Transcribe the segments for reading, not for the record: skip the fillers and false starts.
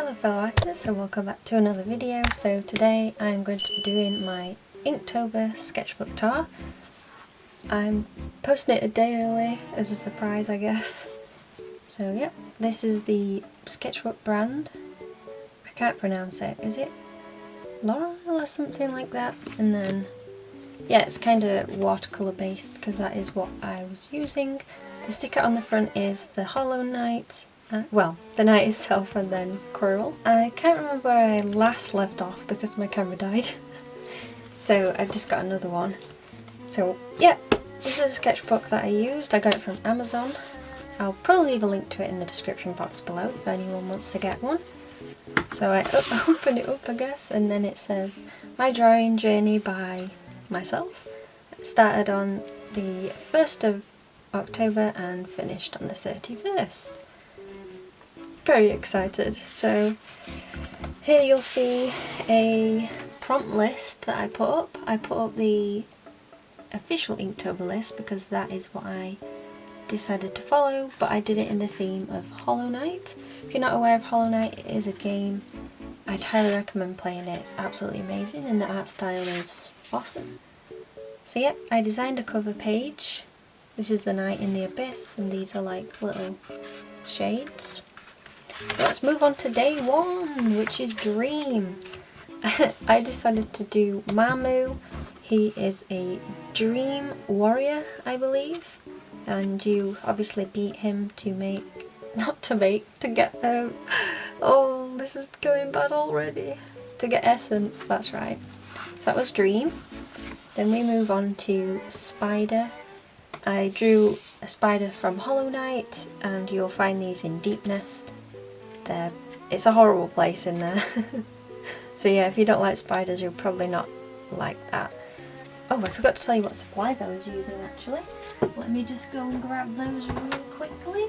Hello fellow artists and welcome back to another video. So today I'm going to be doing my Inktober sketchbook tour. I'm posting it a day early as a surprise, I guess. So yep, this is the sketchbook brand. I can't pronounce it. Is it Laurel or something like that? And then yeah, it's kind of watercolour based because that is what I was using. The sticker on the front is the Hollow Knight. Well, the knight itself and then Quirrell. I can't remember where I last left off because my camera died. So I've just got another one. So yeah, this is a sketchbook that I used. I got it from Amazon. I'll probably leave a link to it in the description box below if anyone wants to get one. So I open it up, I guess, and then it says, "My drawing journey by myself. Started on the 1st of October and finished on the 31st. Very excited. So here you'll see a prompt list that I put up. I put up the official Inktober list because that is what I decided to follow, but I did it in the theme of Hollow Knight. If you're not aware of Hollow Knight, it is a game. I'd highly recommend playing it. It's absolutely amazing and the art style is awesome. So yep, I designed a cover page. This is the Knight in the Abyss and these are like little shades. So let's move on to day one, which is Dream. I decided to do Mamu. He is a dream warrior, I believe. And you obviously beat him to get them. Oh, this is going bad already. To get essence, that's right. So that was Dream. Then we move on to Spider. I drew a spider from Hollow Knight and you'll find these in Deep Nest. It's a horrible place in there. So yeah, if you don't like spiders, you'll probably not like that. Oh, I forgot to tell you what supplies I was using actually. Let me just go and grab those really quickly.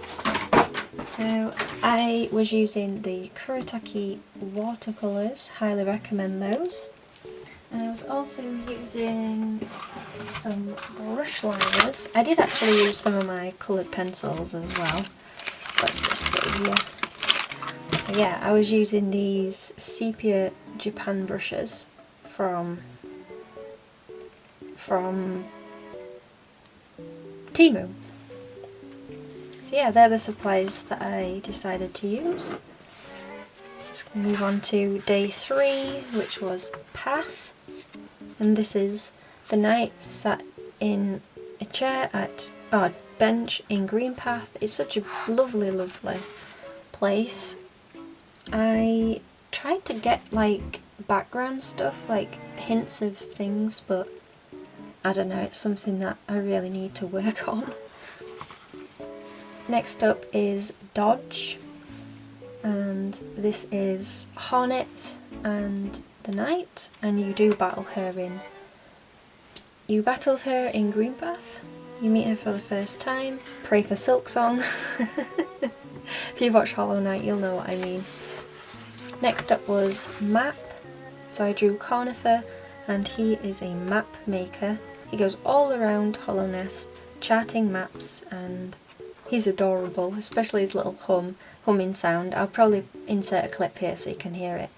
So I was using the Kuretake watercolours, highly recommend those. And I was also using some brush liners. I did actually use some of my coloured pencils as well. Let's just see here. So yeah, I was using these sepia Japan brushes from Temu. So yeah, they're the supplies that I decided to use. Let's move on to day 3, which was Path. And this is the knight sat in a chair at a bench in Green Path. It's such a lovely, lovely place. I tried to get like background stuff, like hints of things, but I don't know, it's something that I really need to work on. Next up is Dodge, and this is Hornet and the Knight, and you do battle her in... You battled her in Green Path, you meet her for the first time, pray for Silksong. If you've watched Hollow Knight you'll know what I mean. Next up was Map, so I drew Cornifer and he is a map maker. He goes all around Hollow Nest charting maps and he's adorable, especially his little humming sound. I'll probably insert a clip here so you can hear it.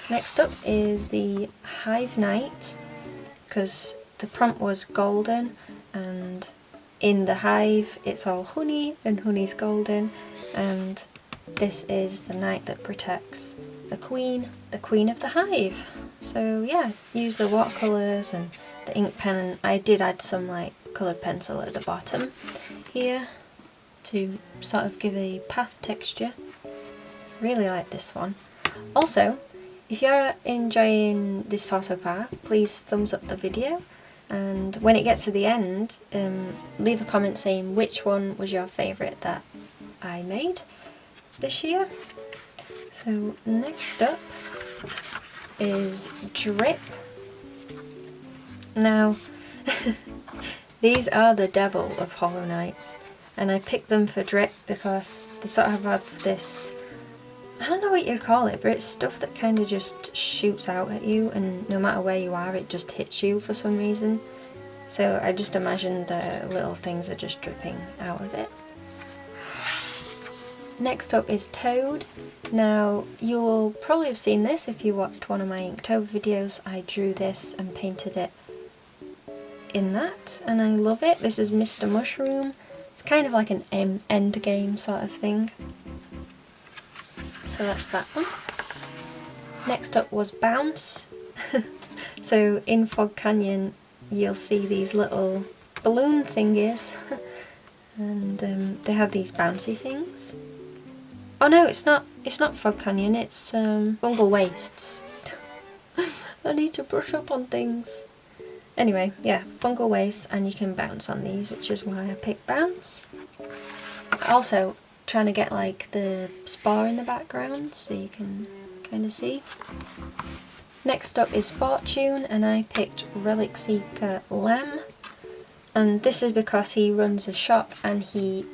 Next up is the Hive Knight, because the prompt was golden and in the hive it's all honey and honey's golden, and this is the knight that protects the queen of the hive. So yeah, use the watercolours and the ink pen. I did add some like coloured pencil at the bottom here to sort of give a path texture. Really like this one. Also, if you're enjoying this tour so far, please thumbs up the video. And when it gets to the end, leave a comment saying which one was your favourite that I made this year. So next up is Drip. Now, these are the devil of Hollow Knight, and I picked them for Drip because they sort of have this, I don't know what you call it, but it's stuff that kind of just shoots out at you and no matter where you are it just hits you for some reason. So I just imagine the little things are just dripping out of it. Next up is Toad. Now you'll probably have seen this if you watched one of my Inktober videos. I drew this and painted it in that, and I love it. This is Mr. Mushroom. It's kind of like an end game sort of thing. So that's that one. Next up was Bounce. So in Fog Canyon you'll see these little balloon thingies and they have these bouncy things. Oh no, it's not Fog Canyon, it's Fungal Wastes. I need to brush up on things. Anyway, yeah, Fungal Wastes, and you can bounce on these, which is why I picked Bounce. Also, trying to get like the spar in the background so you can kind of see. Next up is Fortune, and I picked Relic Seeker Lem. And this is because he runs a shop and he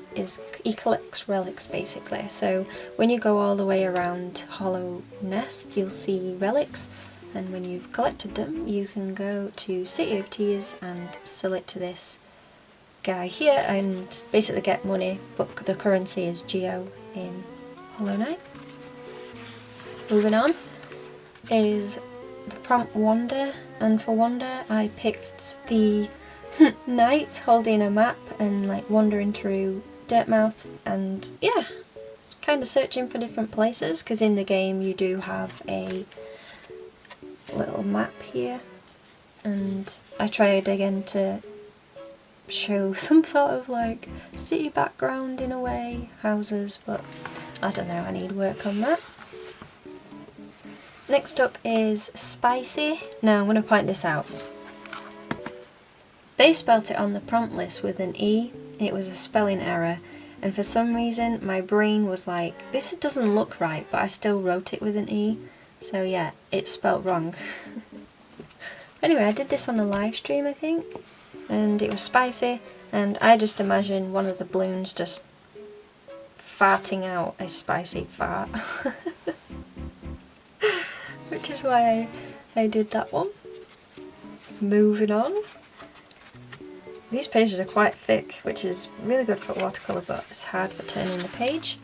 collects relics basically. So when you go all the way around Hollow Nest, you'll see relics, and when you've collected them you can go to City of Tears and sell it to this guy here and basically get money, but the currency is Geo in Hollow Knight. Moving on is the prompt Wander, and for Wander I picked the knight holding a map and like wandering through Dirtmouth, and yeah, kind of searching for different places, because in the game you do have a little map here, and I tried again to show some sort of like city background in a way, houses, but I don't know, I need work on that. Next up is Spicy. Now I'm going to point this out. They spelt it on the prompt list with an E. It was a spelling error, and for some reason my brain was like, this doesn't look right, but I still wrote it with an E. So yeah, it's spelt wrong. Anyway, I did this on a live stream I think, and it was Spicy, and I just imagine one of the balloons just farting out a spicy fart. Which is why I did that one. Moving on. These pages are quite thick, which is really good for watercolour, but it's hard for turning the page.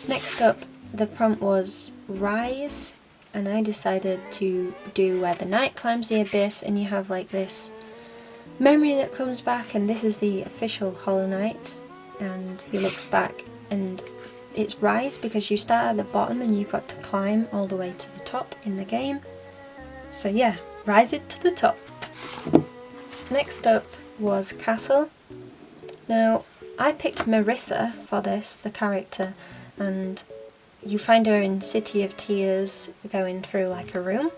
Next up, the prompt was Rise, and I decided to do where the knight climbs the abyss and you have like this memory that comes back, and this is the official Hollow Knight, and he looks back, and it's Rise because you start at the bottom and you've got to climb all the way to the top in the game. So yeah, rise it to the top. Next up was Castle. Now I picked Marissa for this, the character, and you find her in City of Tears going through like a room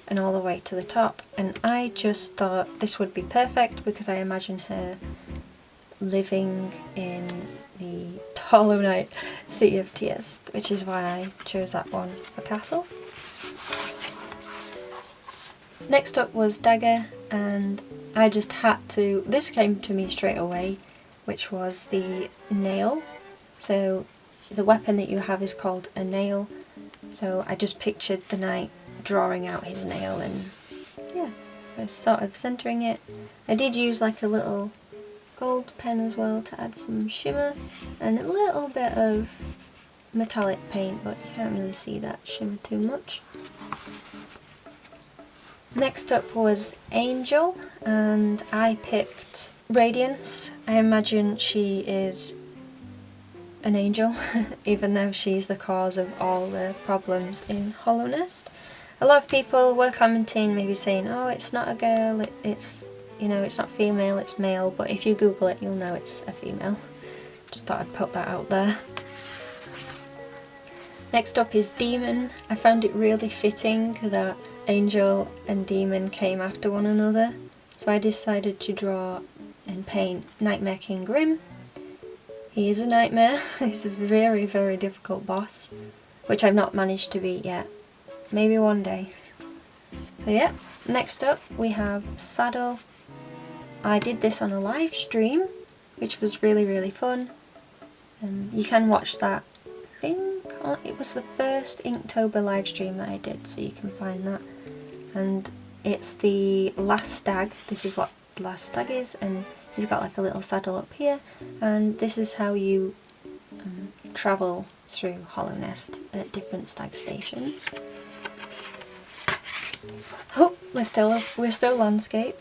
and all the way to the top, and I just thought this would be perfect because I imagine her living in the Hollow Knight City of Tears, which is why I chose that one for Castle. Next up was Dagger, and I just had to, this came to me straight away, which was the nail. So the weapon that you have is called a nail, so I just pictured the knight drawing out his nail, and yeah, I was sort of centering it. I did use like a little gold pen as well to add some shimmer and a little bit of metallic paint, but you can't really see that shimmer too much. Next up was Angel, and I picked Radiance. I imagine she is an angel, even though she's the cause of all the problems in Hollow Nest. A lot of people were commenting, maybe saying, oh, it's not a girl, it's, you know, it's not female, it's male, but if you Google it, you'll know it's a female. Just thought I'd put that out there. Next up is Demon. I found it really fitting that Angel and Demon came after one another, so I decided to draw and paint Nightmare King Grim. He is a nightmare. He's a very, very difficult boss, which I've not managed to beat yet. Maybe one day. So yeah, next up we have Saddle. I did this on a live stream, which was really, really fun. You can watch that. I think it was the first Inktober live stream that I did, so you can find that. And it's the last stag. This is what the last stag is, and he's got like a little saddle up here, and this is how you travel through Hollow Nest at different stag stations. Oh, we're still landscape.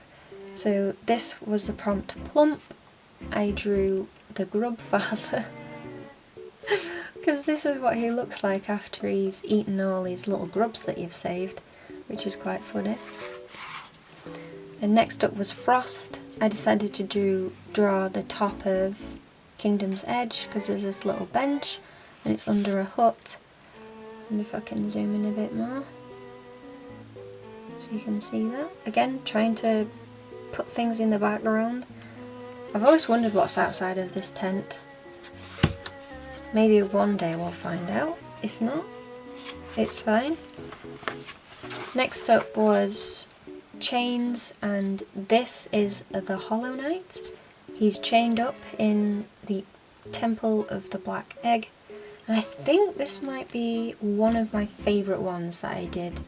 So this was the prompt plump. I drew the grub father because this is what he looks like after he's eaten all these little grubs that you've saved, which is quite funny. And next up was Frost. I decided to draw the top of Kingdom's Edge because there's this little bench and it's under a hut. And if I can zoom in a bit more so you can see that. Again, trying to put things in the background. I've always wondered what's outside of this tent. Maybe one day we'll find out. If not, it's fine. Next up was chains, and this is the Hollow Knight. He's chained up in the Temple of the Black Egg, and I think this might be one of my favourite ones that I did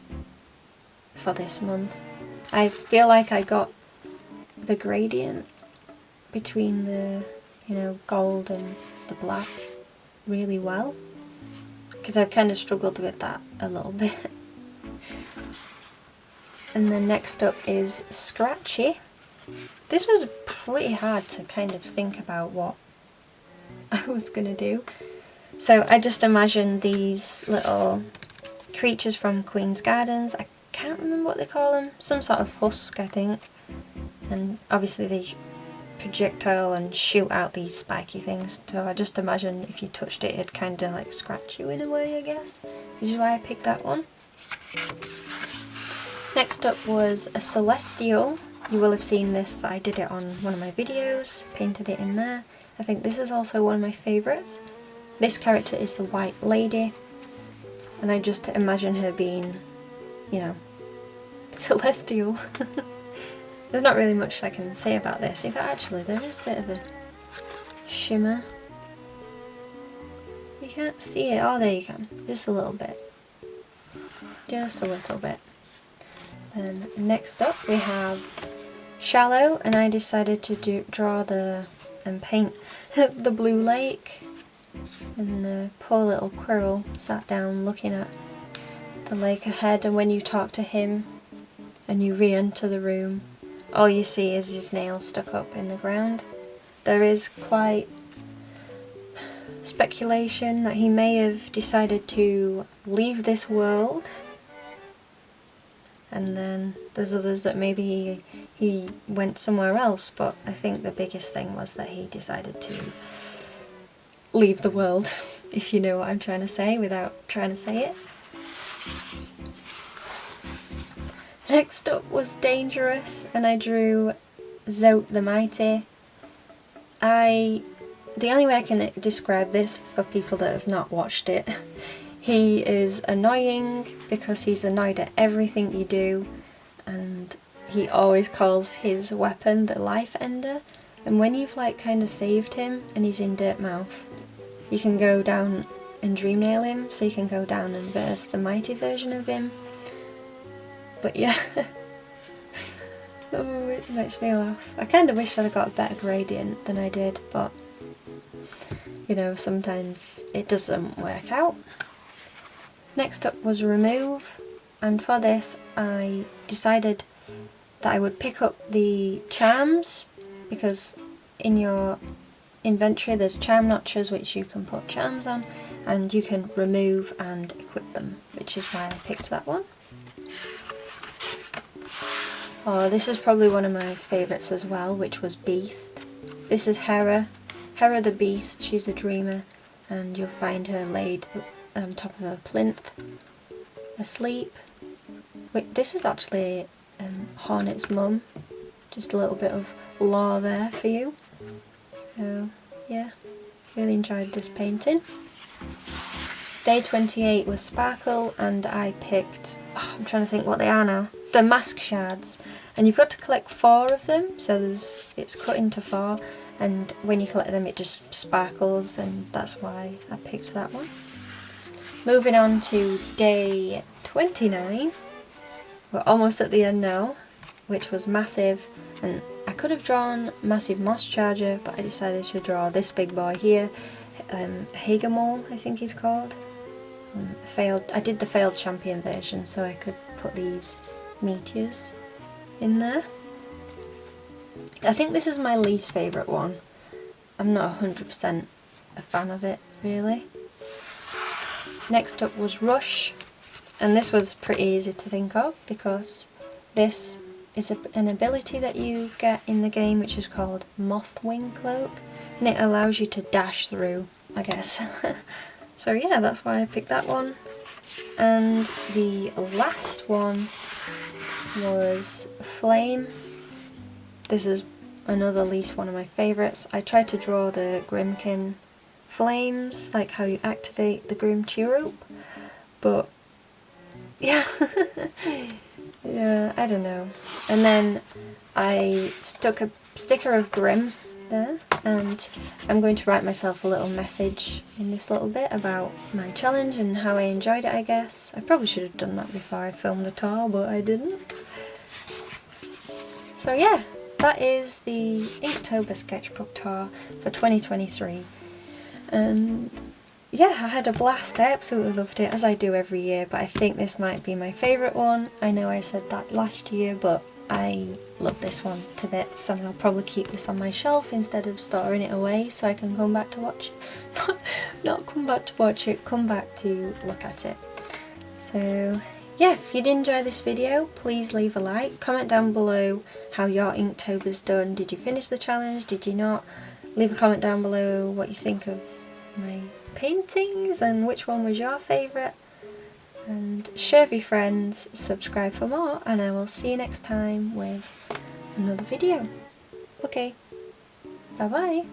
for this month. I feel like I got the gradient between the, gold and the black really well, because I've kind of struggled with that a little bit. And then next up is Scratchy. This was pretty hard to kind of think about what I was going to do. So I just imagined these little creatures from Queen's Gardens. I can't remember what they call them. Some sort of husk, I think. And obviously they projectile and shoot out these spiky things. So I just imagined if you touched it, it'd kind of like scratch you in a way, I guess. Which is why I picked that one. Next up was a Celestial. You will have seen this, that I did it on one of my videos, painted it in there. I think this is also one of my favourites. This character is the White Lady, and I just imagine her being, celestial. There's not really much I can say about this. In fact, actually, there is a bit of a shimmer. You can't see it. Oh, there you can. Just a little bit. Just a little bit. Then next up we have Shallow, and I decided to draw and paint the blue lake, and the poor little Quirrell sat down looking at the lake ahead, and when you talk to him and you re-enter the room, all you see is his nails stuck up in the ground. There is quite speculation that he may have decided to leave this world, and then there's others that maybe he went somewhere else, but I think the biggest thing was that he decided to leave the world, if you know what I'm trying to say without trying to say it. Next up was Dangerous, and I drew Zote the Mighty. The only way I can describe this for people that have not watched it, he is annoying because he's annoyed at everything you do, and he always calls his weapon the Life Ender, and when you've kind of saved him and he's in Dirtmouth, you can go down and dream nail him, so you can go down and verse the mighty version of him. But yeah, oh, it makes me laugh. I kind of wish I'd got a better gradient than I did, but sometimes it doesn't work out. Next up was Remove, and for this I decided that I would pick up the charms, because in your inventory there's charm notches which you can put charms on, and you can remove and equip them, which is why I picked that one. Oh, this is probably one of my favourites as well, which was Beast. This is Hera the Beast. She's a dreamer, and you'll find her laid on top of a plinth, asleep. Wait, this is actually Hornet's mum. Just a little bit of lore there for you. So yeah, really enjoyed this painting. Day 28 was Sparkle, and I picked, I'm trying to think what they are now, the mask shards, and you've got to collect 4 of them, so it's cut into 4, and when you collect them it just sparkles, and that's why I picked that one. Moving on to day 29, we're almost at the end now, which was Massive, and I could have drawn Massive Moss Charger, but I decided to draw this big boy here, Hagamole I think he's called. I did the failed champion version so I could put these meteors in there. I think this is my least favourite one. I'm not 100% a fan of it really. Next up was Rush, and this was pretty easy to think of because this is an ability that you get in the game which is called Mothwing Cloak, and it allows you to dash through, I guess. So yeah, that's why I picked that one. And the last one was Flame. This is another least one of my favourites. I tried to draw the Grimkin flames, like how you activate the Grim Cheeroop, but yeah, yeah, I don't know. And then I stuck a sticker of Grim there, and I'm going to write myself a little message in this little bit about my challenge and how I enjoyed it, I guess. I probably should have done that before I filmed the tour, but I didn't. So yeah, that is the Inktober sketchbook tour for 2023. And yeah, I had a blast. I absolutely loved it, as I do every year, but I think this might be my favourite one. I know I said that last year, but I love this one to bits, and I'll probably keep this on my shelf instead of storing it away so I can come back to watch it. Not come back to watch it, come back to look at it. So yeah, if you did enjoy this video, please leave a like, comment down below how your Inktober's done. Did you finish the challenge? Did you not? Leave a comment down below what you think of my paintings and which one was your favourite. And share with your friends, subscribe for more, and I will see you next time with another video. Okay, bye bye.